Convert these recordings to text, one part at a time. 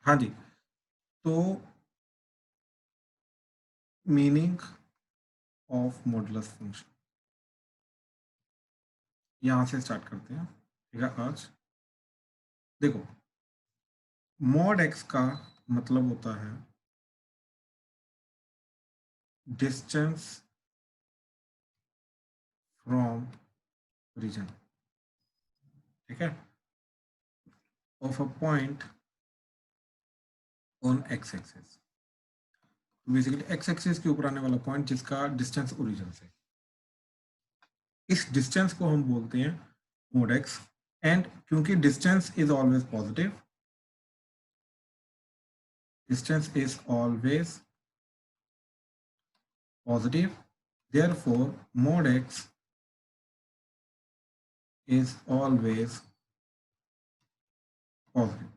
हाँ जी, तो meaning of modulus function यहां से स्टार्ट करते हैं। ठीक है, आज देखो, मॉड एक्स का मतलब होता है डिस्टेंस फ्रॉम रीजन, ठीक है, of a point on x axis. Basically x axis के ऊपर आने वाला पॉइंट जिसका डिस्टेंस ओरिजिन से, इस डिस्टेंस को हम बोलते हैं मोड एक्स। एंड क्योंकि distance is always positive, distance is always positive, therefore mod x is always positive,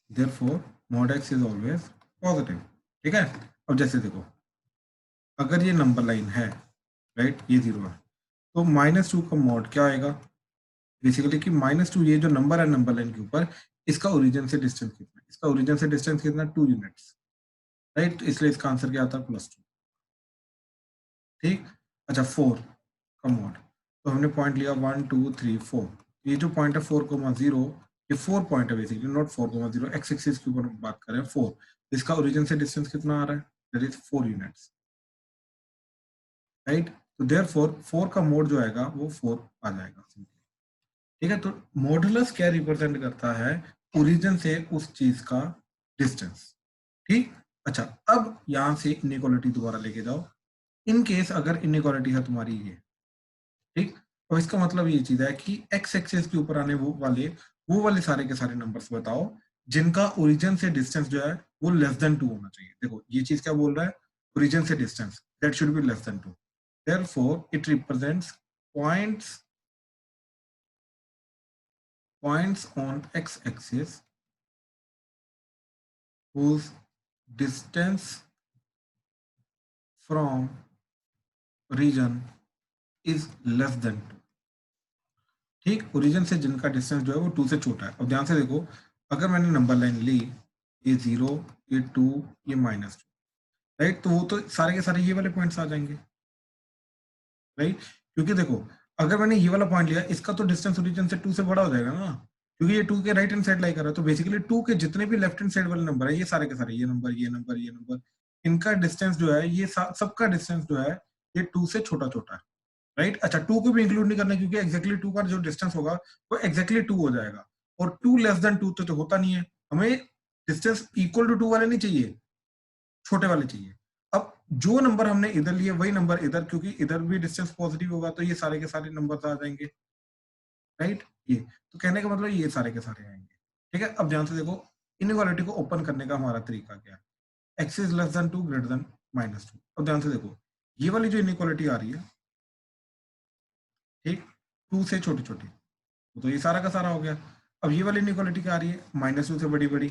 therefore mod x is always positive। ठीक है, अब जैसे देखो, अगर ये नंबर लाइन है, राइट, ये जीरो है, तो -2 का मॉड क्या आएगा, बेसिकली कि -2 ये जो नंबर है नंबर लाइन के ऊपर, इसका ओरिजिन से डिस्टेंस कितना है, इसका ओरिजिन से डिस्टेंस कितना, 2 यूनिट्स, राइट, इसलिए इसका आंसर क्या आता है, +2। ठीक, अच्छा 4 का मॉड, तो हमने पॉइंट लिया 1 2 3 4, ये जो पॉइंट है 4,0, ये 4 पॉइंट है बेसिकली, नॉट 4,0, एक्स एक्सिस के ऊपर बात कर रहे हैं 4, इसका ओरिजिन से डिस्टेंस कितना आ रहा है, दैट इज 4 यूनिट्स, राइट। तो देयरफॉर 4 का मोड जो आएगा वो 4 आ जाएगा सिंपली। ठीक है, तो मॉडुलस क्या रिप्रेजेंट करता है, ओरिजिन से उस चीज का डिस्टेंस। ठीक, अच्छा अब यहां से इनइक्वालिटी दोबारा लेके जाओ, इन केस अगर इनइक्वालिटी है तुम्हारी ये, ठीक, तो इसका मतलब ये चीज है कि एक्स एक्सिस के ऊपर आने वो वाले सारे के सारे नंबर्स बताओ जिनका ओरिजिन से डिस्टेंस जो है वो <2 होना चाहिए। देखो ये चीज क्या बोल रहा है, ओरिजिन से distance that should be <2। Therefore it represents points points on x-axis whose distance from region is <2। ठीक, ओरिजिन से जिनका डिस्टेंस जो है वो 2 से छोटा है। अब ध्यान से देखो, अगर मैंने नंबर लाइन ली, ये 0, ये 2, ये -2, राइट, तो वो तो सारे के सारे ये वाले पॉइंट्स आ जाएंगे, राइट, क्योंकि देखो अगर मैंने ये वाला पॉइंट लिया, इसका तो डिस्टेंस ओरिजिन से 2 से बड़ा हो जाएगा ना, क्योंकि ये 2 के राइट हैंड साइड लाई कर रहा है, तो बेसिकली 2 के जितने भी लेफ्ट हैंड साइड वाले नंबर है, ये सारे के सारे, ये नंबर ये नंबर ये नंबर, इनका डिस्टेंस जो है, ये सबका डिस्टेंस जो है ये 2 से छोटा छोटा है, राइट। अच्छा 2 को भी इंक्लूड नहीं करना, क्योंकि एक्जैक्टली 2 का जो डिस्टेंस होगा वो एक्जैक्टली 2 हो जाएगा, और 2 <2 तो होता नहीं है, हमें डिस्टेंस इक्वल टू 2 वाले नहीं चाहिए, छोटे वाले चाहिए। अब जो नंबर हमने इधर लिए वही नंबर इधर, क्योंकि इधर भी डिस्टेंस पॉजिटिव होगा, तो ये सारे के सारे नंबर आ जाएंगे, राइट। ये तो कहने का मतलब ये सारे के सारे आएंगे। ठीक है, अब ध्यान से देखो, इनइक्वालिटी को ओपन करने का हमारा तरीका क्या है, एक्स इज <2 ग्रेटर देन -2। अब ध्यान से देखो, ये वाली जो इनइक्वालिटी आ रही है, ठीक, 2 से छोटी छोटी, तो ये सारा का सारा हो गया। अब ये वाली इनइक्वालिटी क्या आ रही है, -2 से बड़ी बड़ी,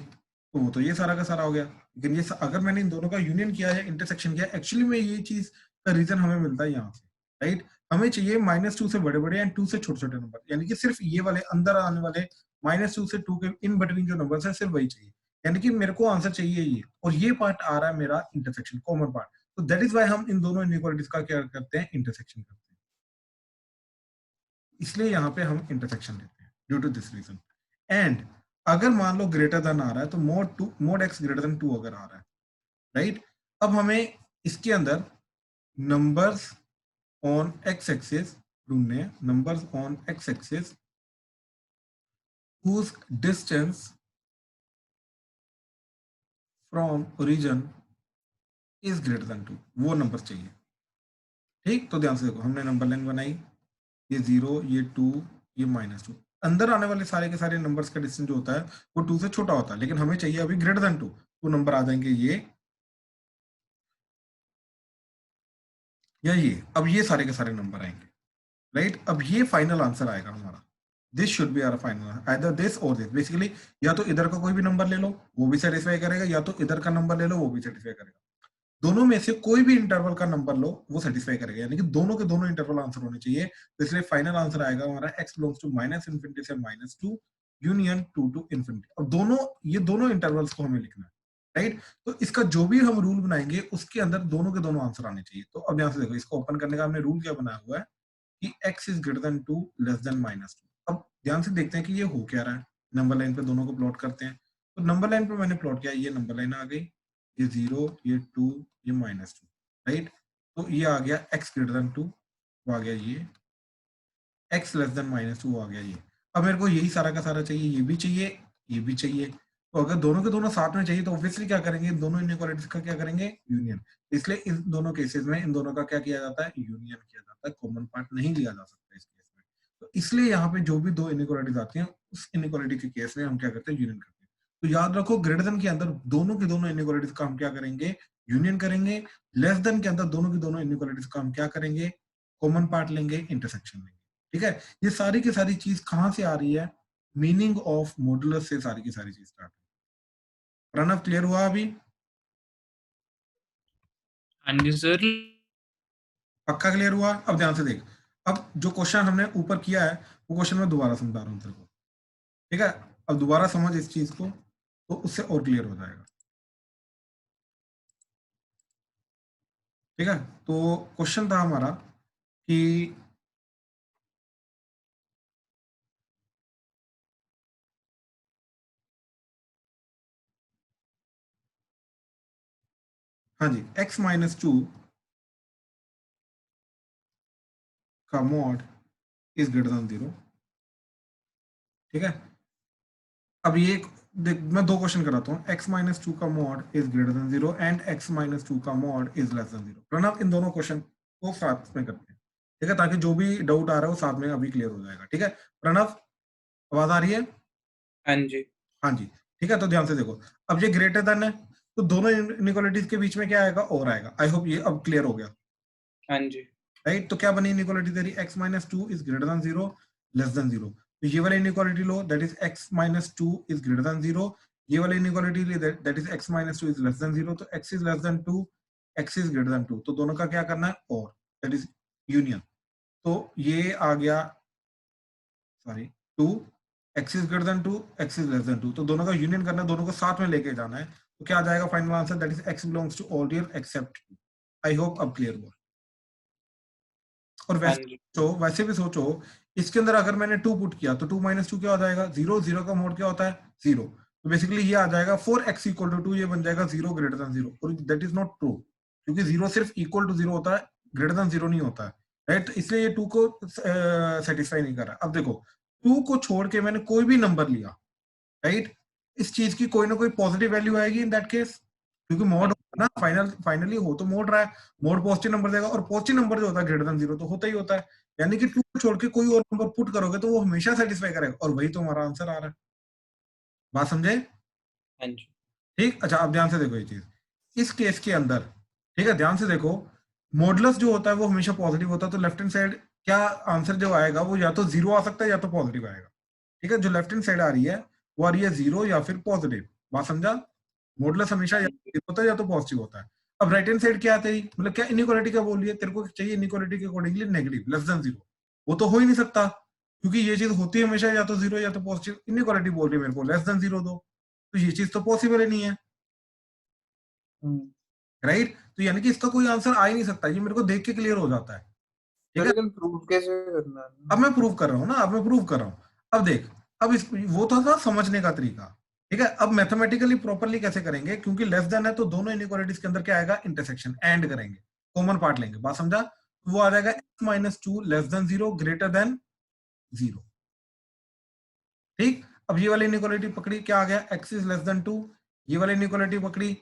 तो वो तो ये सारा का सारा हो गया। लेकिन ये अगर मैंने इन दोनों का यूनियन किया है, इंटरसेक्शन किया, एक्चुअली में ये चीज का रीजन हमें मिलता है यहाँ से, राइट। हमें चाहिए -2 से बड़े बड़े एंड 2 से छोटे छोटे नंबर, यानी कि सिर्फ ये वाले अंदर आने वाले -2 से 2 के इन बिटवीन जो नंबर है सिर्फ वही चाहिए, यानी कि मेरे को आंसर चाहिए ये, और ये पार्ट आ रहा है मेरा इंटरसेक्शन कॉमन पार्ट, तो दैट इज वाई हम इन दोनों इनइक्वालिटीज का क्या करते हैं, इंटरसेक्शन करते हैं, इसलिए यहाँ पे हम इंटरसेक्शन लेते हैं due to this reason. And अगर मान लो ग्रेटर देन आ रहा है, तो मोड एक्स ग्रेटर देन 2 अगर आ रहा है, राइट, अब हमें इसके अंदर नंबर्स ऑन एक्स एक्सिस ढूंढने हैं, numbers on x axis whose distance from origin is greater than 2, वो नंबर चाहिए। ठीक, तो ध्यान से देखो, हमने नंबर लाइन बनाई, ये 0, ये 2, ये -2, अंदर आने वाले सारे के सारे नंबर्स का डिस्टेंस जो होता है वो 2 से छोटा होता है, लेकिन हमें चाहिए अभी ग्रेटर देन 2, तो नंबर आ जाएंगे ये या ये, अब ये सारे के सारे नंबर आएंगे, राइट। अब ये फाइनल आंसर आएगा हमारा, this should be our final, either this और दिस, बेसिकली या तो इधर का कोई भी नंबर ले लो वो भी सेटिस्फाई करेगा, या तो इधर का नंबर ले लो वो भी सेटिस्फाई करेगा, दोनों में से कोई भी इंटरवल का नंबर लो वो सेटिस्फाई करेगा, यानी कि दोनों के दोनों इंटरवल आंसर होने चाहिए, तो इसलिए फाइनल आंसर आएगा हमारा x बिलोंग्स टू -∞ से -2, यूनियन 2 to infinity। अब दोनों ये दोनों इंटरवल्स को हमें लिखना है, राइट। तो इसका जो भी हम रूल बनाएंगे उसके अंदर दोनों के दोनों आंसर आने चाहिए। तो अब यहाँ से देखो, इसको ओपन करने का हमने रूल क्या बनाया हुआ है कि x is greater than 2 less than -2। अब ध्यान से देखते हैं कि ये हो क्या रहा है। नंबर लाइन पे दोनों को प्लॉट करते हैं। तो नंबर लाइन पे मैंने प्लॉट किया, ये नंबर लाइन आ गई, ये 0, ये 2, ये -2, राइट। तो ये आ गया x ग्रेटर देन 2, वो आ गया ये x लेस देन -2 आ गया ये। अब मेरे को यही सारा का सारा चाहिए, ये भी चाहिए, ये भी चाहिए। तो अगर दोनों के दोनों साथ में चाहिए तो ऑब्वियसली क्या करेंगे, दोनों इनइक्वालिटीज का क्या करेंगे, यूनियन। इसलिए इन दोनों केसेस में इन दोनों का क्या किया जाता है, यूनियन किया जाता है। कॉमन पार्ट नहीं लिया जा सकता इस केस में। तो इसलिए यहाँ पे जो भी दो इनइक्वालिटीज आती हैं उस इनइक्वालिटी के केस में हम क्या करते हैं, यूनियन करते हैं। तो याद रखो, ग्रेटर देन के अंदर दोनों की दोनों इनइक्वालिटीज का हम क्या करेंगे, यूनियन करेंगे। लेस देन के अंदर दोनों की दोनों इनइक्वालिटीज का हम क्या करेंगे, कॉमन पार्ट लेंगे, इंटरसेक्शन लेंगे। ठीक है, ये सारी की सारी चीज कहां से आ रही है, मीनिंग ऑफ मॉडुलस से सारी की सारी चीज स्टार्ट है। प्रणव क्लियर हुआ अभी? हाँ जी सर। पक्का क्लियर हुआ? अब ध्यान से देख, अब जो क्वेश्चन हमने ऊपर किया है वो क्वेश्चन मैं दोबारा समझा रहा हूँ तेरे को। ठीक है, अब दोबारा समझ इस चीज को तो उससे और क्लियर हो जाएगा। ठीक है, तो क्वेश्चन था हमारा कि हाँ जी, x-2 का मॉड इज ग्रेटर देन 0। ठीक है, अब ये देख, मैं दो क्वेश्चन कराता हूँ। x-2 का mod is greater than 0 and x-2 का mod is less than 0। Pranav इन दोनों क्वेश्चन को साथ में करते हैं, ठीक है, ताकि जो भी डाउट आ रहा है वो साथ में अभी क्लियर हो जाएगा। ठीक है प्रणव, आवाज आ रही है? हाँ जी। हाँ जी, ठीक है। तो ध्यान से देखो, अब ये ग्रेटर देन है तो दोनों इनइक्वालिटीज के बीच में क्या आएगा, और आएगा। आई होप ये अब क्लियर हो गया, हाँ जी। राइट। तो क्या बनी इनइक्वालिटी तेरी, x-2 is greater than 0 less than 0। तो ये वाली इनइक्वालिटी लो, that is x-2 is greater than 0। ये वाली इनइक्वालिटी ली, that is x-2 is less than 0। तो x is less than 2, x is greater than 2। तो दोनों का क्या करना है, और, दैट इज यूनियन। तो ये आ गया, sorry, 2, x is greater than 2, x is less than 2। तो दोनों का यूनियन करना है, दोनों को साथ में लेके जाना है। तो क्या आ जाएगा final answer, that is x belongs to all real except 2। I hope अब क्लियर हुआ। और हाँ वैसे जी। तो वैसे भी सोचो, इसके अंदर अगर मैंने 2 पुट किया तो 2 - 2 क्या हो जाएगा, 0। 0 का मोड क्या होता है, 0। तो बेसिकली ये आ जाएगा 4x इक्वल टू 2, ये बन जाएगा 0 ग्रेटर देन 0। और दैट इज नॉट ट्रू, क्योंकि 0 सिर्फ इक्वल टू 0 होता है, ग्रेटर देन 0 नहीं होता है, राइट। तो इसलिए ये 2 को सेटिस्फाई नहीं कर रहा। अब देखो, 2 को छोड़ के मैंने कोई भी नंबर लिया, राइट, इस चीज की कोई ना कोई पॉजिटिव वैल्यू आएगी इन दैट केस, क्योंकि मोड ना फाइनली हो तो मोड रहा है, मोड पॉजिटिव नंबर देगा। और पॉजिटिव नंबर जो होता है ग्रेटर देन 0 तो होता ही होता है। यानी कि 2 को छोड़ के कोई और नंबर पुट करोगे तो वो हमेशा सेटिस्फाई करेगा, और वही तो हमारा आंसर आ रहा है। बात समझे? हाँ जी। ठीक, अच्छा अब ध्यान से देखो ये चीज, इस केस के अंदर, ठीक है, ध्यान से देखो, मॉडुलस जो होता है वो हमेशा पॉजिटिव होता है। तो लेफ्ट हैंड साइड क्या आंसर जो आएगा वो या तो 0 आ सकता है या तो पॉजिटिव आएगा। ठीक है, जो लेफ्ट हैंड साइड आ रही है वो आ रही है 0 या फिर पॉजिटिव। बात समझा? मॉडुलस हमेशा हाँ या जी। तो होता है या तो पॉजिटिव होता है। अब राइट हैंड साइड क्या है तेरी, मतलब क्या इनइक्वालिटी का बोल रही है, तेरे को चाहिए इनइक्वालिटी के अकॉर्डिंगली नेगेटिव, लेस देन 0। वो तो हो ही नहीं सकता, क्योंकि ये चीज होती है हमेशा या तो 0 या तो पॉजिटिव। इनइक्वालिटी बोल रही है मेरे को लेस देन 0 दो, तो ये चीज तो पॉसिबल ही नहीं है, राइट। तो यानी कि इसका कोई आंसर आ ही नहीं सकता, ये मेरे को देख के क्लियर हो जाता है। ठीक तो है, लेकिन प्रूव कैसे करना अब है? मैं प्रूव कर रहा हूँ ना, अब मैं प्रूव कर रहा हूँ। अब देख, अब इस वो तो था समझने का तरीका। ठीक है, अब मैथमेटिकली प्रॉपरली कैसे करेंगे, क्योंकि लेस देन है तो दोनों इनइक्वालिटीज के अंदर क्या आएगा, इंटरसेक्शन, एंड करेंगे, कॉमन पार्ट लेंगे। बात समझा? तो वो आ जाएगा x-2 less than 0 greater than 0। ठीक, अब ये वाली इनइक्वालिटी पकड़ी, क्या आ गया, x इज लेस देन 2। ये वाली इनइक्वालिटी पकड़ी,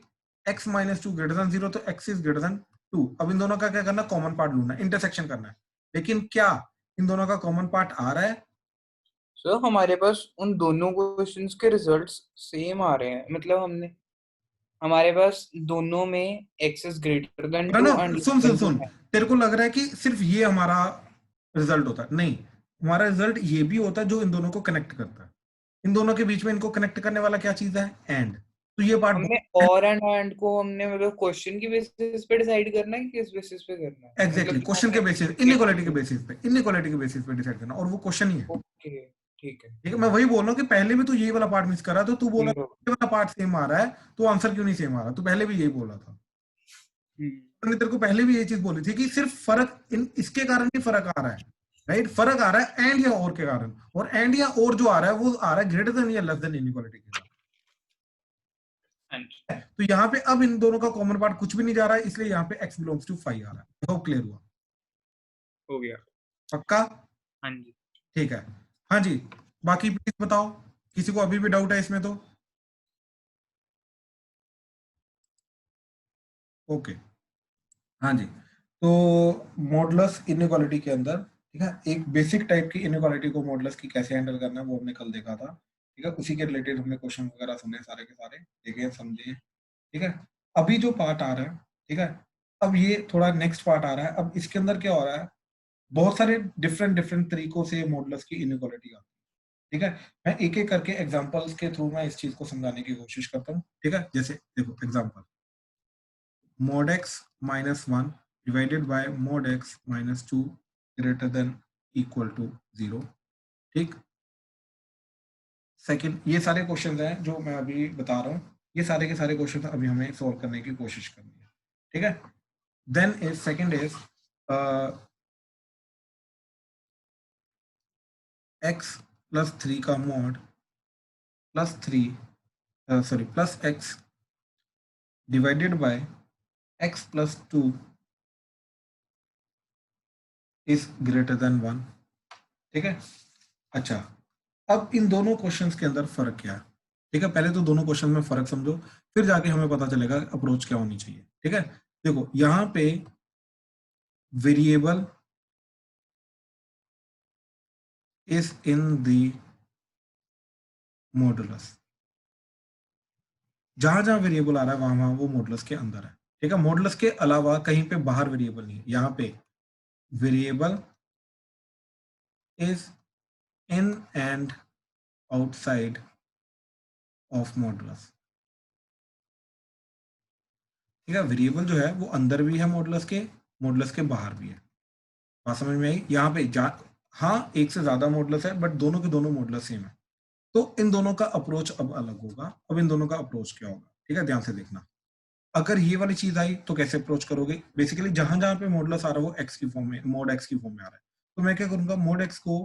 x-2 ग्रेटर देन 0, तो x इज ग्रेटर देन 2। अब इन दोनों का क्या करना, कॉमन पार्ट ढूंढना, इंटरसेक्शन करना है। लेकिन क्या इन दोनों का कॉमन पार्ट आ रहा है? सर हमारे पास उन दोनों क्वेश्चंस के रिजल्ट्स सेम आ रहे हैं, मतलब हमने हमारे पास दोनों में x इज ग्रेटर देन है 2 ना? एंड लेस सुन सुन देन 2 सुन, है। तेरे को लग रहा है कि सिर्फ ये हमारा रिजल्ट होता है, नहीं, हमारा रिजल्ट ये भी होता है जो इन दोनों को कनेक्ट करता है। इन दोनों के बीच में इनको कनेक्ट करने वाला क्या चीज है, एंड। तो ये पार्ट हमने बहुत और एंड को हमने मतलब क्वेश्चन की बेसिस पे डिसाइड करना है कि किस बेसिस पे करना है, मतलब एग्जैक्टली कि क्वेश्चन के हमें बेसिस, इनइक्वालिटी के बेसिस पे, इनइक्वालिटी के बेसिस पे डिसाइड करना, और वो क्वेश्चन ही है। ओके ठीक है। ठीक है, मैं वही बोल रहा हूँ कि पहले भी तू यही वाला पार्ट मिस कर रहा है, तो तू बोला 0। ये वाला पार्ट सेम आ रहा है, तो आंसर क्यों नहीं सेम आ रहा? तू पहले भी यही बोला था। मैंने तेरे को पहले भी ये चीज बोली थी कि सिर्फ फर्क इसके कारण ही फर्क आ रहा है, राइट? फर्क आ रहा है एंड या और के कारण, और एंड या और जो आ रहा है वो आ रहा है ग्रेटर देन या लेस देन इनइक्वालिटी के कारण। तो यहाँ पे अब इन दोनों का कॉमन पार्ट कुछ भी नहीं जा रहा है, इसलिए यहाँ पे x बिलोंग्स टू 5 आ रहा है। तो क्लियर हुआ? हो गया। पक्का? हाँ जी। ठीक है। हाँ जी, बाकी प्लीज बताओ, किसी को अभी भी डाउट है इसमें तो? ओके। हाँ जी, तो मॉडुलस इनइक्वालिटी के अंदर, ठीक है, एक बेसिक टाइप की इनइक्वालिटी को मॉडुलस की कैसे हैंडल करना है वो हमने कल देखा था। ठीक है, उसी के रिलेटेड हमने क्वेश्चन वगैरह सुने सारे के सारे, देखे समझे। ठीक है, अभी जो पार्ट आ रहा है, ठीक है, अब ये थोड़ा नेक्स्ट पार्ट आ रहा है। अब इसके अंदर क्या हो रहा है, बहुत सारे डिफरेंट डिफरेंट तरीकों से मॉडुलस की इनइक्वालिटी आती है। ठीक है, मैं एक एक करके एग्जांपल्स के थ्रू मैं इस चीज को समझाने की कोशिश करता हूँ। ठीक है, जैसे देखो example, mod x minus 1 divided by mod x minus 2 greater than equal to 0। ठीक, सेकंड, ये सारे क्वेश्चंस हैं जो मैं अभी बता रहा हूँ, ये सारे के सारे क्वेश्चंस अभी हमें सॉल्व करने की कोशिश करनी है। ठीक है, then is second is x plus 3 का mod plus 3 sorry plus x divided by x plus 2 is greater than 1। ठीक है, अच्छा, अब इन दोनों क्वेश्चंस के अंदर फर्क क्या है? ठीक है, पहले तो दोनों क्वेश्चन में फर्क समझो, फिर जाके हमें पता चलेगा अप्रोच क्या होनी चाहिए। ठीक है, देखो यहां पे variable is in the modulus, जहां जहां वेरिएबल आ रहा है वहां वहां वो मॉडुलस के अंदर है। ठीक है, मॉडुलस के अलावा कहीं पे बाहर वेरिएबल नहीं है। यहाँ पे variable is in and outside of modulus. ठीक है, वेरिएबल जो है वो अंदर भी है मॉडुलस के बाहर भी है। बात समझ में आई? यहाँ पे हाँ, एक से ज्यादा मॉडुलस है, बट दोनों के दोनों मॉडुलस सेम है। तो इन दोनों का अप्रोच अब अलग होगा। अब इन दोनों का अप्रोच क्या होगा? ठीक है, ध्यान से देखना। अगर ये वाली चीज आई तो कैसे अप्रोच करोगे? बेसिकली जहां जहां पे मॉडुलस आ रहा है वो एक्स की फॉर्म में, मॉड एक्स की फॉर्म में आ रहा है, तो मैं क्या करूंगा, मॉड एक्स को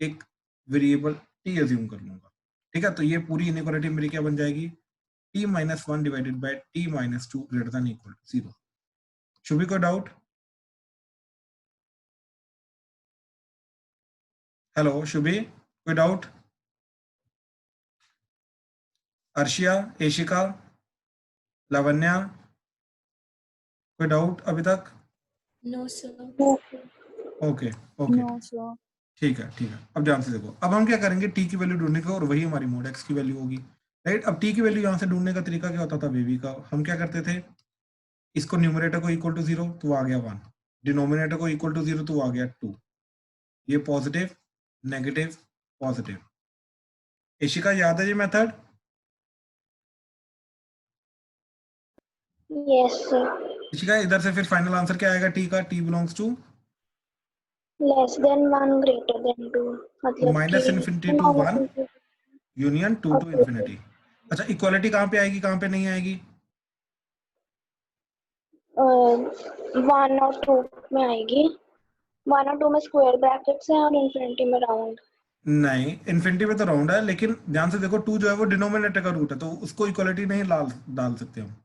एक वेरिएबल टी एज्यूम कर लूंगा। ठीक है, तो ये पूरी इनइक्वालिटी मेरी क्या बन जाएगी, t minus 1 divided by t minus 2 greater than equal to 0। Should be कोई डाउट? हेलो शुभी, कोई डाउट? अर्शिया, एशिका, लावण्या, कोई डाउट अभी तक? No sir. Okay okay, no sir. ठीक है ठीक है। अब ध्यान से देखो, अब हम क्या करेंगे, टी की वैल्यू ढूंढने का, और वही हमारी मोड एक्स की वैल्यू होगी, राइट? अब टी की वैल्यू यहाँ से ढूंढने का तरीका क्या होता था बेबी का? हम क्या करते थे, इसको न्यूमरेटर को इक्वल टू 0 तो आ गया 1, डिनोमिनेटर को इक्वल टू 0 तो आ गया 2, ये पॉजिटिव नेगेटिव पॉजिटिव। इशिका याद है ये मेथड? Yes sir. इशिका इधर से फिर फाइनल आंसर क्या आएगा टी का? T belongs to less than 1 greater than 2, मतलब minus infinity to 1 union 2 to infinity. अच्छा, इक्वालिटी कहाँ पे आएगी, कहाँ पे नहीं आएगी? 1 और 2 में आएगी। 1 और 2 में स्क्वायर ब्रैकेट्स है और इन्फिनिटी में राउंड। नहीं, इन्फिनिटी में तो राउंड है, लेकिन ध्यान से देखो 2 जो है वो डिनोमिनेटर का रूट है, तो उसको इक्वालिटी नहीं डाल सकते हम।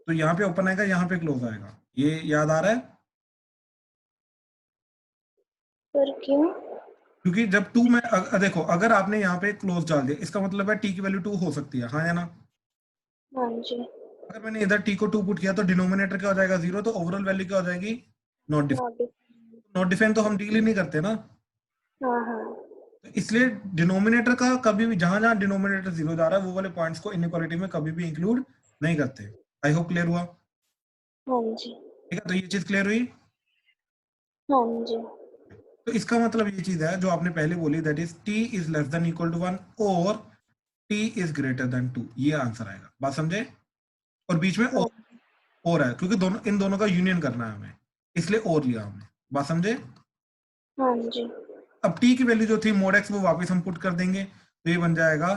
तो यहाँ पे ओपन आएगा, यहाँ पे क्लोज आएगा, ये याद आ रहा है? पर क्यों? क्योंकि जब 2 में देखो, अगर आपने यहाँ पे क्लोज डाल दिया, इसका मतलब है टी की वैल्यू 2 हो सकती है, हाँ या ना? हाँ जी। अगर मैंने इधर टी को 2 पुट किया तो डिनोमिनेटर क्या हो जाएगा, 0, तो ओवरऑल वैल्यू क्या हो जाएगी, not define. Not defined. Not define तो हम डील ही नहीं करते ना, हाँ हाँ। तो इसलिए डिनोमिनेटर का कभी भी, जहां जहां डिनोमिनेटर 0 जा रहा है वो वाले पॉइंट्स को इनइक्वालिटी में कभी भी इंक्लूड नहीं करते। आई होप क्लियर हुआ? हाँ जी। ठीक है, तो ये चीज क्लियर हुई? हाँ जी। तो इसका मतलब ये चीज है जो आपने पहले बोली, that is t is less than equal to 1 और टी इज ग्रेटर देन 2, ये आंसर आएगा। बात समझे? और बीच में हाँ और है, क्योंकि दोनों, इन दोनों का यूनियन करना है हमें, इसलिए और लिया हमने। बात समझे? हाँ जी। अब t की वैल्यू जो थी mod x वो वापस हम पुट कर देंगे, तो ये बन जाएगा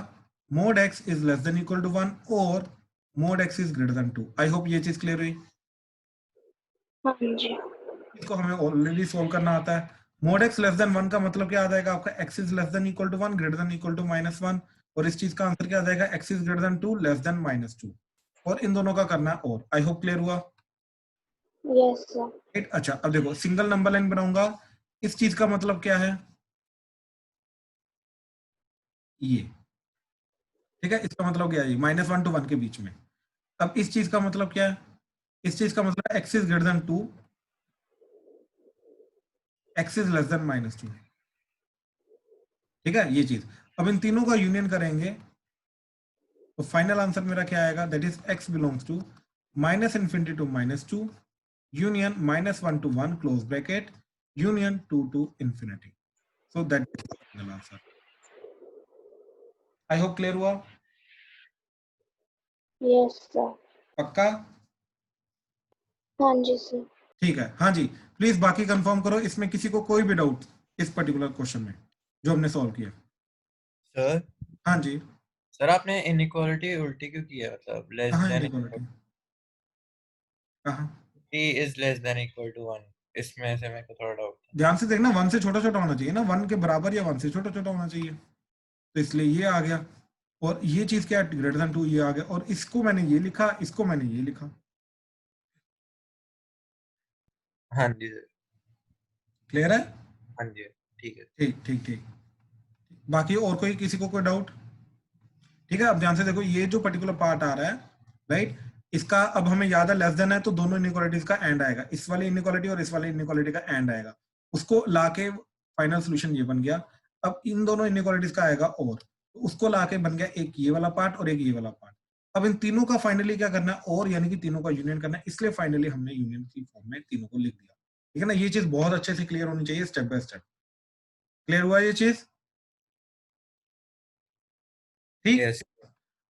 mod x is less than equal to 1 और mod x is greater than 2। I hope ये चीज क्लियर हुई। हाँ जी। इसको हमें ऑलरेडी सोल्व करना आता है। mod x लेस देन 1 का मतलब क्या आ जाएगा आपका, x is less than equal to 1 greater than equal to -1, और इस चीज का आंसर क्या आ जाएगा, x is greater than 2 less than -2, और इन दोनों का करना है और। आई होप क्लियर हुआ। Yes sir. राइट, अच्छा अब देखो सिंगल नंबर लाइन बनाऊंगा, इस चीज का मतलब क्या है, ये, ठीक है, इसका मतलब क्या है, -1 to 1 के बीच में। अब इस चीज का मतलब क्या है, इस चीज का मतलब x is greater than 2, x is less than -2, ठीक है ये चीज। अब इन तीनों का यूनियन करेंगे तो फाइनल आंसर मेरा क्या आएगा, that is x belongs to -∞ to -2 union -1 to 1 close bracket union 2 to infinity। So that is the final answer. I hope clear हुआ। Yes sir. पक्का? हाँ जी सर। ठीक है, हाँ जी, प्लीज बाकी कंफर्म करो, इसमें किसी को कोई भी डाउट इस पर्टिकुलर क्वेश्चन में जो हमने सॉल्व किया। सर हाँ जी, सर आपने इनइक्वालिटी उल्टी क्यों किया, मतलब लेस कहाँ देन इनइक्वालिटी, कहाँ? t is less than equal to 1, इसमें से मेरे को थोड़ा डाउट था। ध्यान से देखना, 1 से छोटा छोटा होना चाहिए ना, 1 के बराबर या 1 से छोटा छोटा होना चाहिए, तो इसलिए ये आ गया। और ये चीज क्या है, ग्रेटर देन 2 ये आ गया, और इसको मैंने ये लिखा, इसको मैंने ये लिखा। हाँ जी सर, क्लियर है? हाँ जी ठीक है। ठीक ठीक ठीक। बाकी और कोई, किसी को कोई डाउट? ठीक है, अब ध्यान से देखो, ये जो पर्टिकुलर पार्ट आ रहा है, राइट, इसका अब हमें याद है लेस देन है तो दोनों इनइक्वालिटीज का एंड आएगा, इस वाली इनइक्वालिटी और इस वाली इनइक्वालिटी का एंड आएगा, उसको लाके फाइनल सोल्यूशन ये बन गया। अब इन दोनों इनइक्वालिटीज का आएगा और, तो उसको लाके बन गया एक ये वाला पार्ट और एक ये वाला पार्ट। अब इन तीनों का फाइनली क्या करना है, और यानी कि तीनों का यूनियन करना है, इसलिए फाइनली हमने यूनियन की फॉर्म में तीनों को लिख दिया। ठीक है ना, ये चीज बहुत अच्छे से क्लियर होनी चाहिए, स्टेप बाय स्टेप। क्लियर हुआ ये चीज? ठीक। यस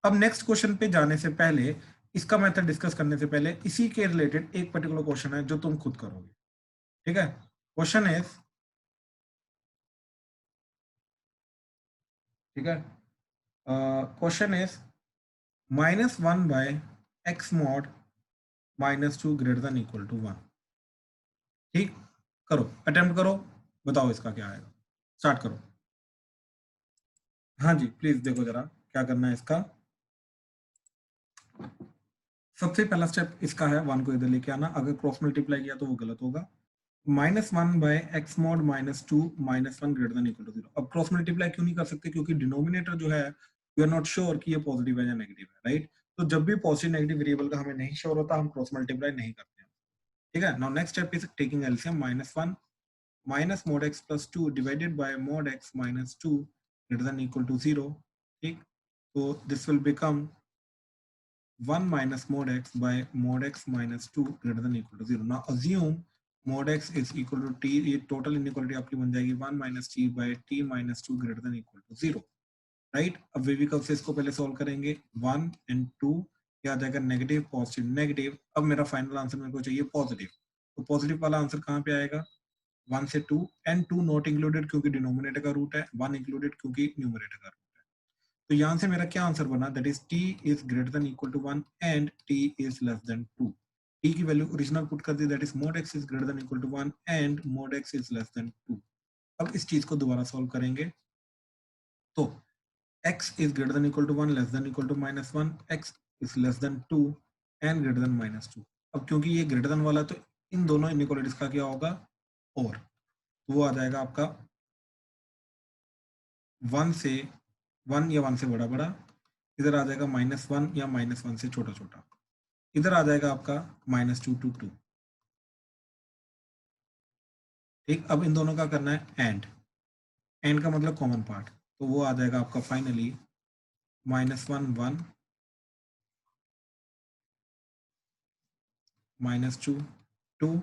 अब नेक्स्ट क्वेश्चन पे जाने से पहले, इसका मेथड डिस्कस करने से पहले, इसी के रिलेटेड एक पर्टिकुलर क्वेश्चन है जो तुम खुद करोगे। ठीक है, क्वेश्चन इज, ठीक है, question is -1 by x mod -2 greater than equal to 1। ठीक, करो, अटेम्प्ट करो, बताओ इसका क्या आएगा, स्टार्ट करो। हाँ जी, प्लीज देखो जरा क्या करना है इसका। सबसे पहला स्टेप इसका है 1 को इधर लेके आना, अगर क्रॉस मल्टीप्लाई किया तो वो गलत होगा। -1 by x mod -2 -1 greater than equal to 0। अब क्रॉस मल्टीप्लाई क्यों नहीं कर सकते, क्योंकि डिनोमिनेटर जो है वी आर नॉट श्योर कि ये पॉजिटिव है या नेगेटिव है, राइट। तो जब भी पॉजिटिव नेगेटिव वेरिएबल का हमें नहीं श्योर होता, हम क्रॉस मल्टीप्लाई नहीं करते हैं। ठीक है, now next step is taking LCM, -1 minus mod x plus 2 divided by mod x minus 2 greater than equal to 0। ठीक, तो this will become 1 minus mod x by mod x minus 2 greater than equal to 0. Now assume mod x is equal to t, ये total inequality आपकी बन जाएगी 1 minus t by t minus 2 greater than equal to 0, right. अब wavy curve से इसको पहले solve करेंगे, 1 and 2 क्या आ जाएगा, नेगेटिव पॉजिटिव नेगेटिव। अब मेरा फाइनल आंसर मेरे को चाहिए पॉजिटिव, तो पॉजिटिव वाला आंसर कहाँ पे आएगा, 1 से 2 and 2 नॉट इंक्लूडेड क्योंकि डिनोमिनेटर का रूट है, 1 इंक्लूडेड क्योंकि न्यूमरेटर का रूट है। तो यहां से मेरा क्या आंसर बना, that is t is greater than equal to 1 and t is less than 2। t की वैल्यू ओरिजिनल पुट कर दी, that is mod x is greater than equal to 1 and mod x is less than 2। अब इस चीज को दोबारा solve करेंगे, तो x is greater than equal to 1 less than equal to -1, x is less than 2 and greater than -2। अब क्योंकि ये ग्रेटर देन वाला, तो इन दोनों इनइक्वालिटीज का क्या होगा, और, तो वो आ जाएगा आपका 1 से 1 या 1 से बड़ा बड़ा, इधर आ जाएगा -1 या -1 से छोटा छोटा, इधर आ जाएगा आपका -2 to 2। ठीक, अब इन दोनों का करना है एंड, एंड का मतलब कॉमन पार्ट, तो वो आ जाएगा आपका फाइनली -1 1 -2 2,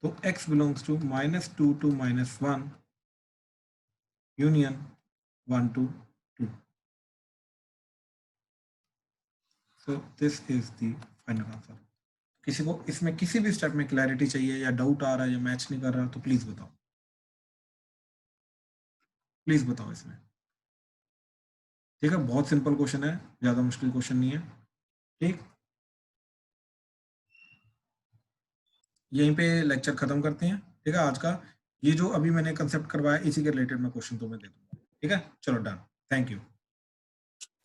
तो x belongs to -2 to -1 union 1 to 2। So this is the final answer. किसी को इसमें किसी भी स्टेप में क्लैरिटी चाहिए या डाउट आ रहा है या मैच नहीं कर रहा तो प्लीज बताओ, प्लीज बताओ इसमें। ठीक है, बहुत सिंपल क्वेश्चन है, ज्यादा मुश्किल क्वेश्चन नहीं है। ठीक, यहीं पे लेक्चर खत्म करते हैं। ठीक है, आज का ये जो अभी मैंने कंसेप्ट करवाया इसी के रिलेटेड मैं क्वेश्चन तुम्हें दे दूंगा। ठीक है, चलो done, thank you.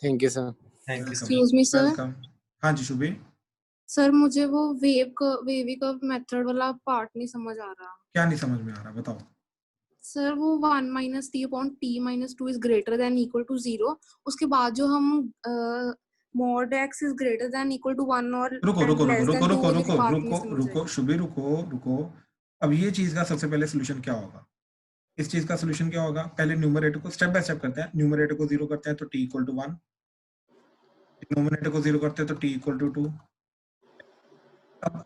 Thank you sir. Thank you excuse me sir, welcome. हाँ जी शुभी, सर मुझे वो वेवी कर्व मेथड वाला पार्ट नहीं समझ आ रहा। क्या नहीं समझ में आ रहा बताओ। सर वो 1 minus t upon t minus 2 is greater than equal to 0, उसके बाद जो हम mod x is greater than equal to 1 और रुको रुको रुको लेस रुको देन 2 रुको वाली रुको बात नहीं रुको समझ रुको आई। शुभी रुको रुको। अब ये चीज का सबसे पहले सोल्यूशन क्या होगा, इस चीज का सोल्यूशन क्या होगा, पहले न्यूमरेटर को स्टेप बाय स्टेप करते हैं। न्यूमरेटर को 0 करते हैं तो t इक्वल टू 1, डिनोमिनेटर को 0 करते हैं तो t इक्वल टू 2। अब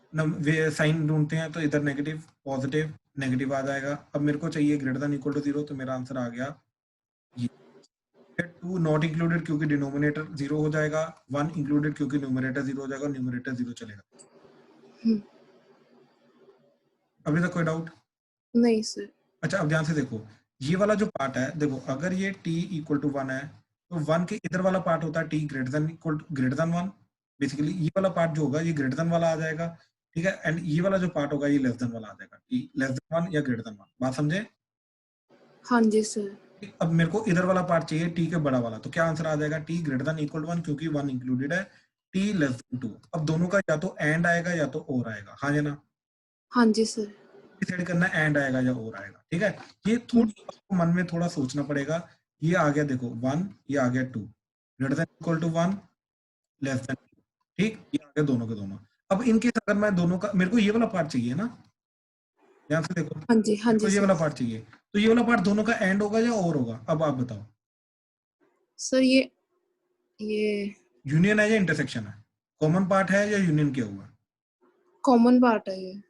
साइन ढूंढते हैं तो इधर नेगेटिव पॉजिटिव नेगेटिव आ जाएगा। अब मेरे को चाहिए ग्रेटर देन इक्वल टू 0, तो मेरा आंसर आ गया ये। 2 नॉट इंक्लूडेड क्योंकि डिनोमिनेटर 0 हो जाएगा, 1 इंक्लूडेड क्योंकि न्यूमरेटर 0 हो जाएगा और न्यूमरेटर 0 चलेगा। अभी तक कोई डाउट? नहीं सर। अच्छा, अब ध्यान से देखो, ये वाला जो पार्ट है, देखो अगर ये t इक्वल टू 1 है तो 1 के इधर वाला पार्ट होता है t ग्रेटर देन 1। बेसिकली ये वाला पार्ट जो होगा ये ग्रेटर देन वाला आ जाएगा। ठीक है, एंड ये वाला जो पार्ट होगा ये लेस देन वाला आ जाएगा, t लेस देन 1 या ग्रेटर देन 1। बात समझे? हाँ जी सर। अब मेरे को इधर वाला पार्ट चाहिए t के बड़ा वाला, तो क्या आंसर आ जाएगा, t greater than equal to 1 क्योंकि 1 इंक्लूडेड है, t लेस देन 2। अब दोनों का या तो एंड आएगा या तो और आएगा, हाँ या ना? हाँ जी सर। डिसाइड करना एंड आएगा या और आएगा। ठीक है, ये थोड़ी आपको मन में थोड़ा सोचना पड़ेगा। ये आ गया देखो 1, ये आ गया 2, greater than equal to 1 less than. ठीक, ये आ गया दोनों के दोनों। अब इनके अगर मैं दोनों का, मेरे को ये वाला पार्ट चाहिए ना, ध्यान से देखो, हाँ जी मेरे को ये सर। वाला पार्ट चाहिए, तो ये वाला पार्ट दोनों का एंड होगा या और होगा? अब आप बताओ, सर ये यूनियन है या इंटरसेक्शन है? कॉमन पार्ट है या यूनियन किया हुआ है? कॉमन पार्ट है ये।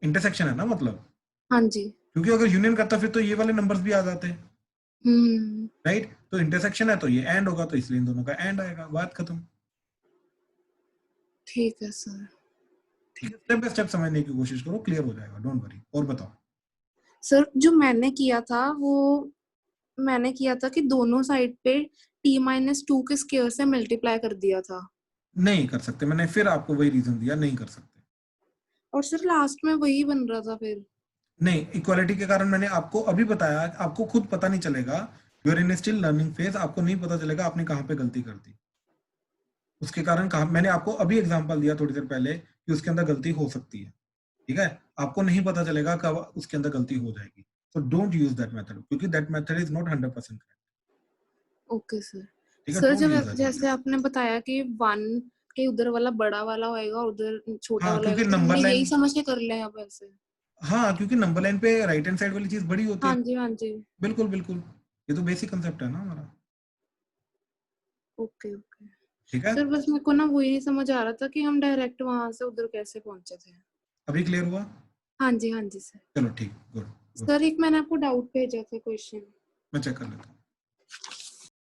इंटरसेक्शन है ना मतलब, हाँ जी। क्योंकि अगर यूनियन करता फिर तो ये वाले नंबर्स भी आ जाते, राइट? तो इंटरसेक्शन है तो ये एंड होगा, तो इसलिए इन दोनों का एंड आएगा, बात खत्म। ठीक है सर। ठीक है, स्टेप बाय स्टेप समझने की कोशिश करो, क्लियर हो जाएगा, डोंट वरी। और बताओ। सर जो मैंने किया था वो मैंने किया था कि दोनों साइड पे t-2 के स्क्वायर से मल्टीप्लाई कर दिया था। नहीं कर सकते, मैंने फिर आपको वही रीजन दिया, नहीं कर सकते। और सर लास्ट में वही बन रहा था फिर। नहीं, इक्वालिटी के कारण मैंने आपको अभी बताया, आपको खुद पता नहीं चलेगा, you are in still learning phase, आपको नहीं पता चलेगा आपने कहाँ पे गलती कर दी। उसके कारण कहा, मैंने आपको अभी एग्जांपल दिया थोड़ी देर पहले कि उसके अंदर गलती हो सकती है। ठीक है, आपको नहीं पता चलेगा कब उसके अंदर गलती हो जाएगी, so don't use that method क्योंकि that method is not 100% correct. Okay sir. ठीक है, सर don't use जब that जैसे method। आपने बताया कि 1 के उधर वाला बड़ा वाला होएगा, उधर छोटा हाँ, वाला क्योंकि होएगा, तो नंबर हमने यही लाइन, समझ के कर लिया अब ऐसे। हाँ क्योंकि नंबर लाइन पे राइट हैंड साइड वाली चीज बड़ी होती हाँ है। जी हाँ जी। बिल्कुल बिल्कुल, ये तो बेसिक कंसेप्ट है ना हमारा। Okay okay. ठीक है, सर बस मेरे को ना वही नहीं समझ आ रहा था कि हम डायरेक्ट वहां से उधर कैसे पहुंचे थे। अभी क्लियर हुआ? हाँ जी सर। चलो ठीक, गुड। सर एक मैंने आपको डाउट भेजा था क्वेश्चन। मैं चेक कर लेता हूँ।